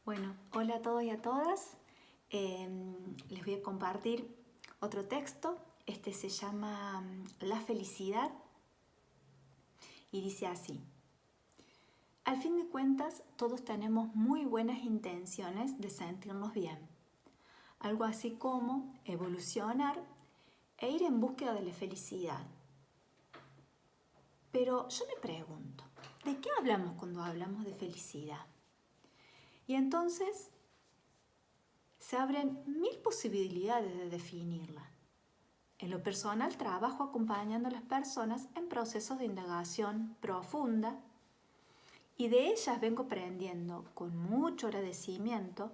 Bueno, hola a todos y a todas. Les voy a compartir otro texto. Este se llama La felicidad y dice así. Al fin de cuentas, todos tenemos muy buenas intenciones de sentirnos bien. Algo así como evolucionar e ir en búsqueda de la felicidad. Pero yo me pregunto, ¿de qué hablamos cuando hablamos de felicidad? Y entonces se abren mil posibilidades de definirla. En lo personal, trabajo acompañando a las personas en procesos de indagación profunda y de ellas vengo aprendiendo con mucho agradecimiento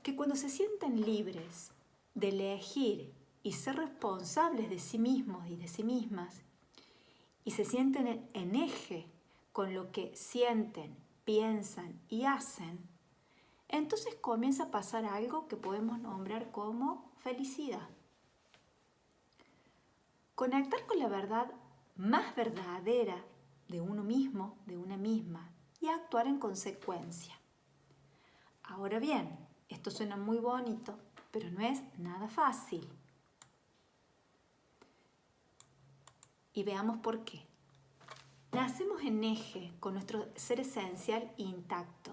que cuando se sienten libres de elegir y ser responsables de sí mismos y de sí mismas y se sienten en eje con lo que sienten, piensan y hacen, entonces comienza a pasar algo que podemos nombrar como felicidad. Conectar con la verdad más verdadera de uno mismo, de una misma, y actuar en consecuencia. Ahora bien, esto suena muy bonito, pero no es nada fácil. Y veamos por qué. Nacemos en eje con nuestro ser esencial intacto,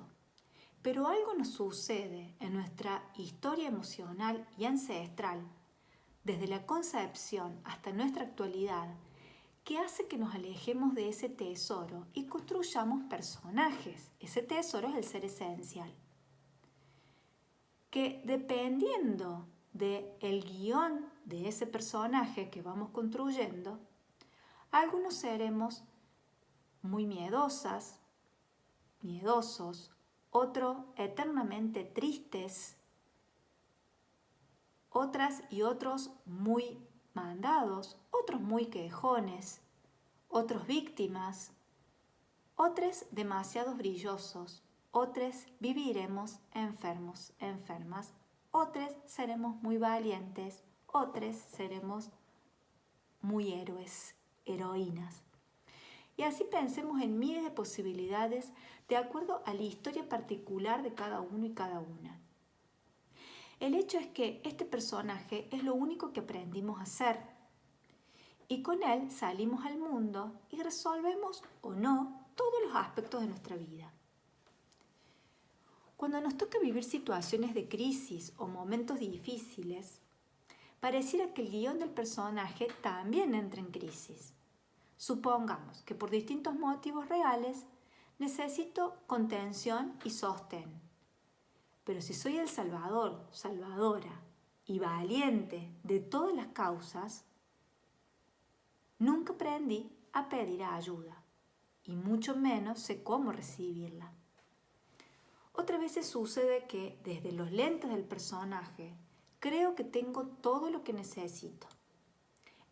pero algo nos sucede en nuestra historia emocional y ancestral, desde la concepción hasta nuestra actualidad, que hace que nos alejemos de ese tesoro y construyamos personajes. Ese tesoro es el ser esencial. Que dependiendo del guión de ese personaje que vamos construyendo, algunos seremos muy miedosas, miedosos, otros eternamente tristes, otras y otros muy mandados, otros muy quejones, otros víctimas, otros demasiado brillosos, otros viviremos enfermos, enfermas, otros seremos muy valientes, otros seremos muy héroes, heroínas. Y así pensemos en miles de posibilidades de acuerdo a la historia particular de cada uno y cada una. El hecho es que este personaje es lo único que aprendimos a ser y con él salimos al mundo y resolvemos o no todos los aspectos de nuestra vida. Cuando nos toca vivir situaciones de crisis o momentos difíciles, pareciera que el guión del personaje también entra en crisis. Supongamos que por distintos motivos reales necesito contención y sostén. Pero si soy el salvador, salvadora y valiente de todas las causas, nunca aprendí a pedir ayuda y mucho menos sé cómo recibirla. Otras veces sucede que desde los lentes del personaje creo que tengo todo lo que necesito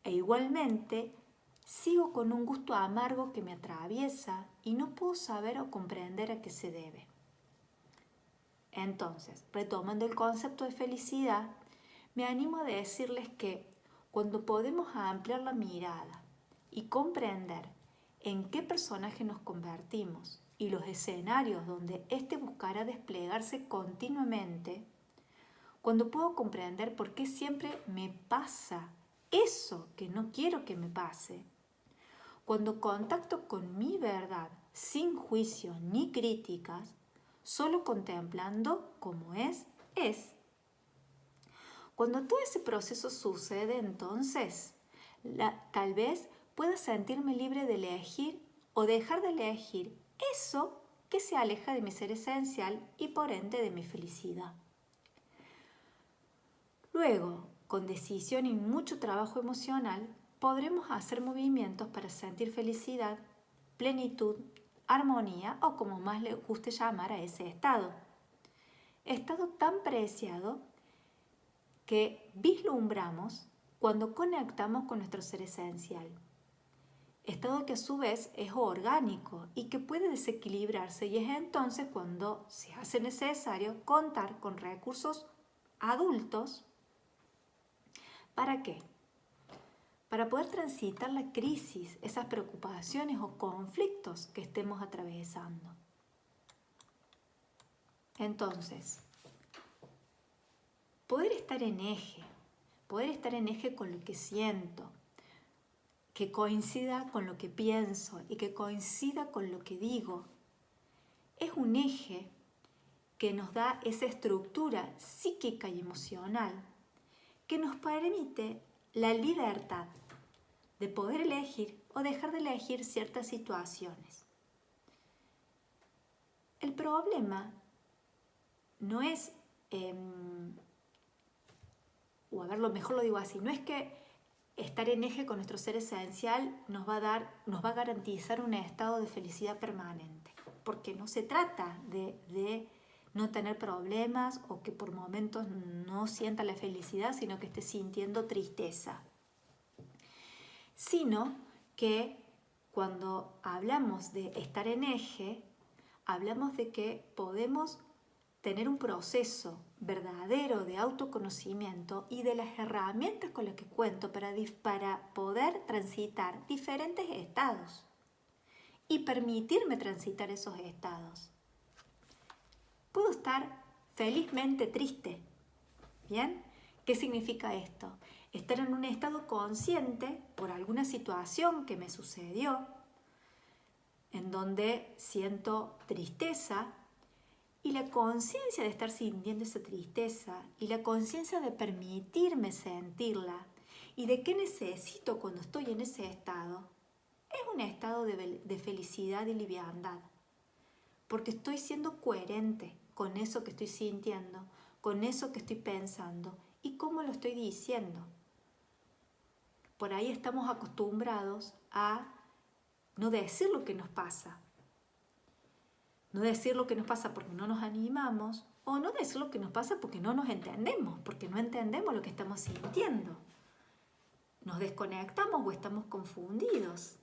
e igualmente sigo con un gusto amargo que me atraviesa y no puedo saber o comprender a qué se debe. Entonces, retomando el concepto de felicidad, me animo a decirles que cuando podemos ampliar la mirada y comprender en qué personaje nos convertimos y los escenarios donde éste buscará desplegarse continuamente, cuando puedo comprender por qué siempre me pasa eso que no quiero que me pase, cuando contacto con mi verdad sin juicio ni críticas, solo contemplando como es. Cuando todo ese proceso sucede, entonces, tal vez pueda sentirme libre de elegir o dejar de elegir eso que se aleja de mi ser esencial y por ende de mi felicidad. Luego, con decisión y mucho trabajo emocional, podremos hacer movimientos para sentir felicidad, plenitud, armonía o como más le guste llamar a ese estado. Estado tan preciado que vislumbramos cuando conectamos con nuestro ser esencial. Estado que a su vez es orgánico y que puede desequilibrarse y es entonces cuando se hace necesario contar con recursos adultos. ¿Para qué? Para poder transitar la crisis, esas preocupaciones o conflictos que estemos atravesando. Entonces, poder estar en eje con lo que siento, que coincida con lo que pienso y que coincida con lo que digo, es un eje que nos da esa estructura psíquica y emocional que nos permite la libertad de poder elegir o dejar de elegir ciertas situaciones. El problema no es, o a ver, lo mejor lo digo así, no es que estar en eje con nuestro ser esencial nos va a garantizar un estado de felicidad permanente, porque no se trata de no tener problemas o que por momentos no sienta la felicidad, sino que esté sintiendo tristeza. Sino que cuando hablamos de estar en eje, hablamos de que podemos tener un proceso verdadero de autoconocimiento y de las herramientas con las que cuento para poder transitar diferentes estados y permitirme transitar esos estados. Puedo estar felizmente triste, ¿bien? ¿Qué significa esto? Estar en un estado consciente por alguna situación que me sucedió, en donde siento tristeza, y la conciencia de estar sintiendo esa tristeza y la conciencia de permitirme sentirla y de qué necesito cuando estoy en ese estado, es un estado de felicidad y liviandad. Porque estoy siendo coherente con eso que estoy sintiendo, con eso que estoy pensando y cómo lo estoy diciendo. Por ahí estamos acostumbrados a no decir lo que nos pasa. No decir lo que nos pasa porque no nos animamos, o no decir lo que nos pasa porque no nos entendemos, porque no entendemos lo que estamos sintiendo. Nos desconectamos o estamos confundidos.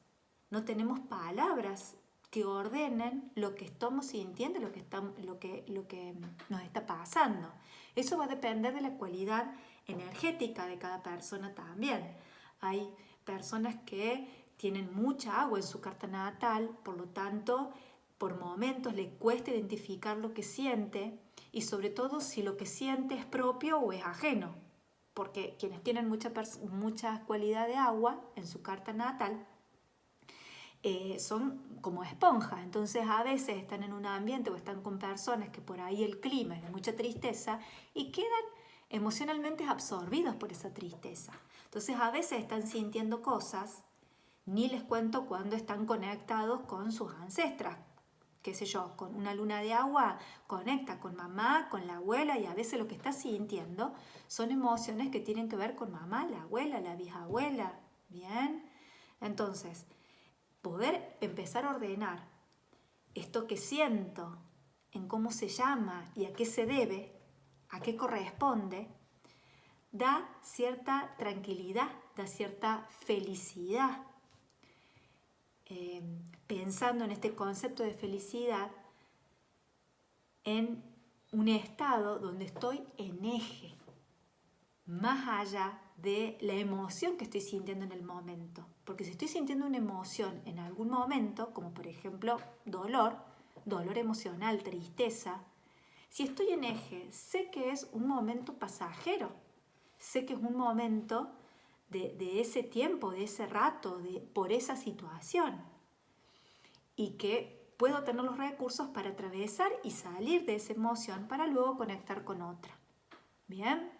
No tenemos palabras que ordenen lo que estamos sintiendo, lo que nos está pasando. Eso va a depender de la cualidad energética de cada persona también. Hay personas que tienen mucha agua en su carta natal, por lo tanto, por momentos le cuesta identificar lo que siente y sobre todo si lo que siente es propio o es ajeno, porque quienes tienen mucha cualidad de agua en su carta natal son como esponjas, entonces a veces están en un ambiente o están con personas que por ahí el clima es de mucha tristeza y quedan emocionalmente absorbidos por esa tristeza. Entonces a veces están sintiendo cosas, ni les cuento cuando están conectados con sus ancestras, qué sé yo, con una luna de agua conecta con mamá, con la abuela, y a veces lo que está sintiendo son emociones que tienen que ver con mamá, la abuela, la bisabuela, ¿bien? Entonces, poder empezar a ordenar esto que siento, en cómo se llama y a qué se debe, a qué corresponde, da cierta tranquilidad, da cierta felicidad. Pensando en este concepto de felicidad, en un estado donde estoy en eje, más allá de la emoción que estoy sintiendo en el momento. Porque si estoy sintiendo una emoción en algún momento, como por ejemplo dolor emocional, tristeza, si estoy en eje, sé que es un momento pasajero, sé que es un momento de ese tiempo, de ese rato, por esa situación, y que puedo tener los recursos para atravesar y salir de esa emoción para luego conectar con otra. ¿Bien?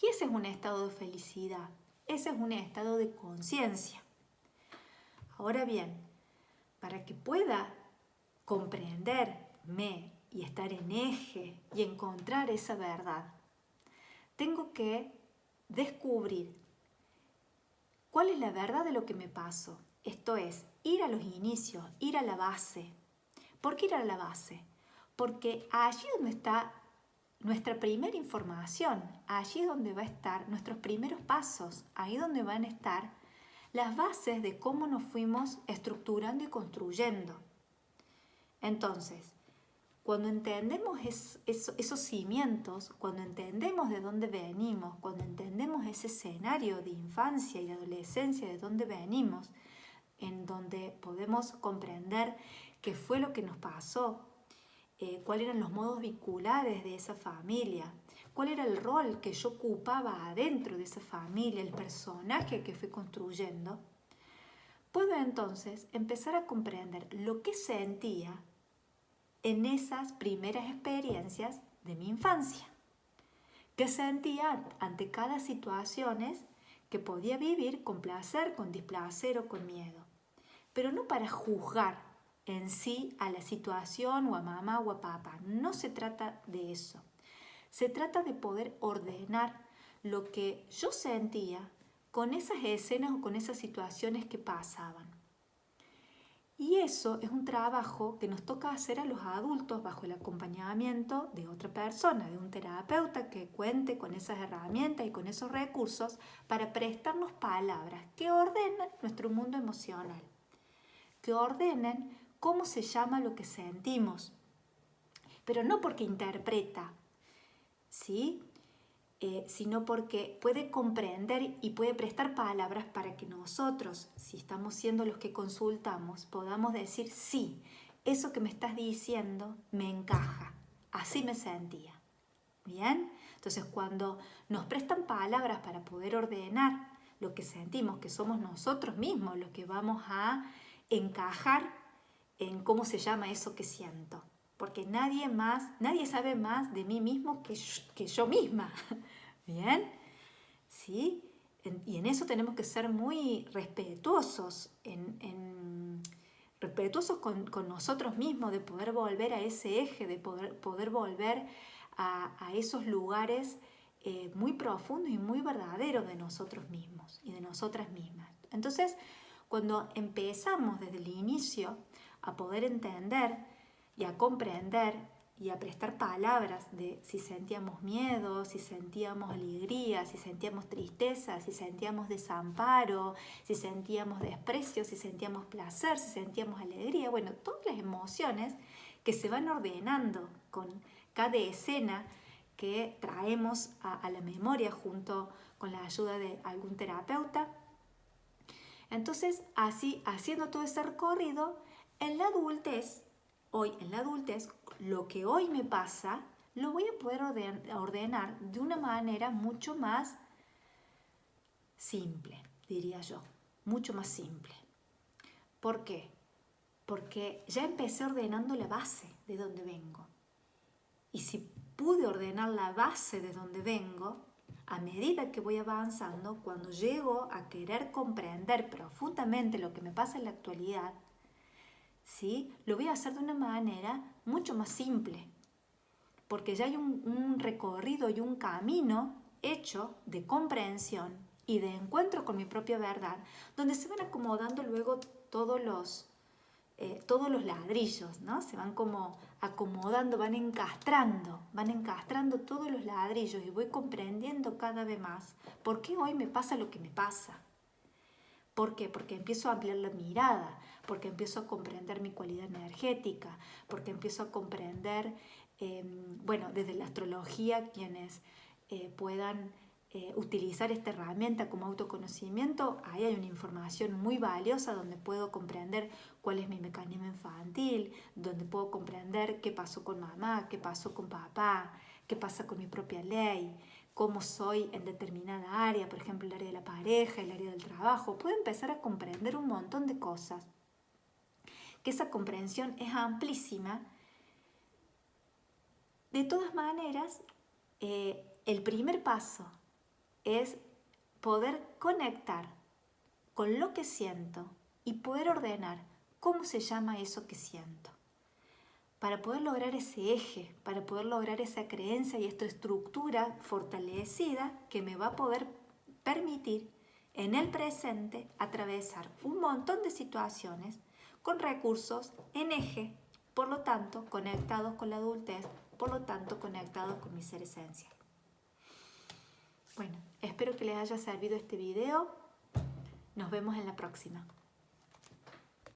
Y ese es un estado de felicidad, ese es un estado de conciencia. Ahora bien, para que pueda comprenderme y estar en eje y encontrar esa verdad, tengo que descubrir cuál es la verdad de lo que me pasó. Esto es, ir a los inicios, ir a la base. ¿Por qué ir a la base? Porque allí donde está nuestra primera información, allí es donde va a estar nuestros primeros pasos, ahí donde van a estar las bases de cómo nos fuimos estructurando y construyendo. Entonces, cuando entendemos esos cimientos, cuando entendemos de dónde venimos, cuando entendemos ese escenario de infancia y de adolescencia de dónde venimos, en donde podemos comprender qué fue lo que nos pasó, cuáles eran los modos vinculares de esa familia, cuál era el rol que yo ocupaba adentro de esa familia, el personaje que fui construyendo, puedo entonces empezar a comprender lo que sentía en esas primeras experiencias de mi infancia, que sentía ante cada situación que podía vivir con placer, con displacer o con miedo, pero no para juzgar en sí a la situación o a mamá o a papá. No se trata de eso. Se trata de poder ordenar lo que yo sentía con esas escenas o con esas situaciones que pasaban. Y eso es un trabajo que nos toca hacer a los adultos bajo el acompañamiento de otra persona, de un terapeuta que cuente con esas herramientas y con esos recursos para prestarnos palabras que ordenen nuestro mundo emocional, que ordenen cómo se llama lo que sentimos, pero no porque interpreta, ¿sí? Sino porque puede comprender y puede prestar palabras para que nosotros, si estamos siendo los que consultamos, podamos decir, sí, eso que me estás diciendo me encaja, así me sentía. ¿Bien? Entonces, cuando nos prestan palabras para poder ordenar lo que sentimos, que somos nosotros mismos los que vamos a encajar en cómo se llama eso que siento. Porque nadie sabe más de mí mismo que yo misma. ¿Bien? ¿Sí? Y en eso tenemos que ser muy respetuosos, respetuosos con nosotros mismos, de poder volver a ese eje, de poder volver a esos lugares muy profundos y muy verdaderos de nosotros mismos y de nosotras mismas. Entonces, cuando empezamos desde el inicio a poder entender y a comprender y a prestar palabras de si sentíamos miedo, si sentíamos alegría, si sentíamos tristeza, si sentíamos desamparo, si sentíamos desprecio, si sentíamos placer, si sentíamos alegría, bueno, todas las emociones que se van ordenando con cada escena que traemos a la memoria junto con la ayuda de algún terapeuta. Entonces, así, haciendo todo ese recorrido, en la adultez, lo que hoy me pasa, lo voy a poder ordenar de una manera mucho más simple, diría yo, mucho más simple. ¿Por qué? Porque ya empecé ordenando la base de donde vengo. Y si pude ordenar la base de donde vengo, a medida que voy avanzando, cuando llego a querer comprender profundamente lo que me pasa en la actualidad, ¿sí? Lo voy a hacer de una manera mucho más simple, porque ya hay un recorrido y un camino hecho de comprensión y de encuentro con mi propia verdad, donde se van acomodando luego todos los ladrillos, ¿no? Se van como acomodando, van encastrando todos los ladrillos y voy comprendiendo cada vez más por qué hoy me pasa lo que me pasa. ¿Por qué? Porque empiezo a ampliar la mirada, porque empiezo a comprender mi cualidad energética, porque empiezo a comprender, desde la astrología, quienes puedan utilizar esta herramienta como autoconocimiento, ahí hay una información muy valiosa donde puedo comprender cuál es mi mecanismo infantil, donde puedo comprender qué pasó con mamá, qué pasó con papá, qué pasa con mi propia ley, cómo soy en determinada área, por ejemplo el área de la pareja, el área del trabajo. Puedo empezar a comprender un montón de cosas, que esa comprensión es amplísima. De todas maneras, el primer paso es poder conectar con lo que siento y poder ordenar cómo se llama eso que siento. Para poder lograr ese eje, para poder lograr esa creencia y esta estructura fortalecida que me va a poder permitir en el presente atravesar un montón de situaciones con recursos en eje, por lo tanto conectados con la adultez, por lo tanto conectados con mi ser esencial. Bueno, espero que les haya servido este video. Nos vemos en la próxima.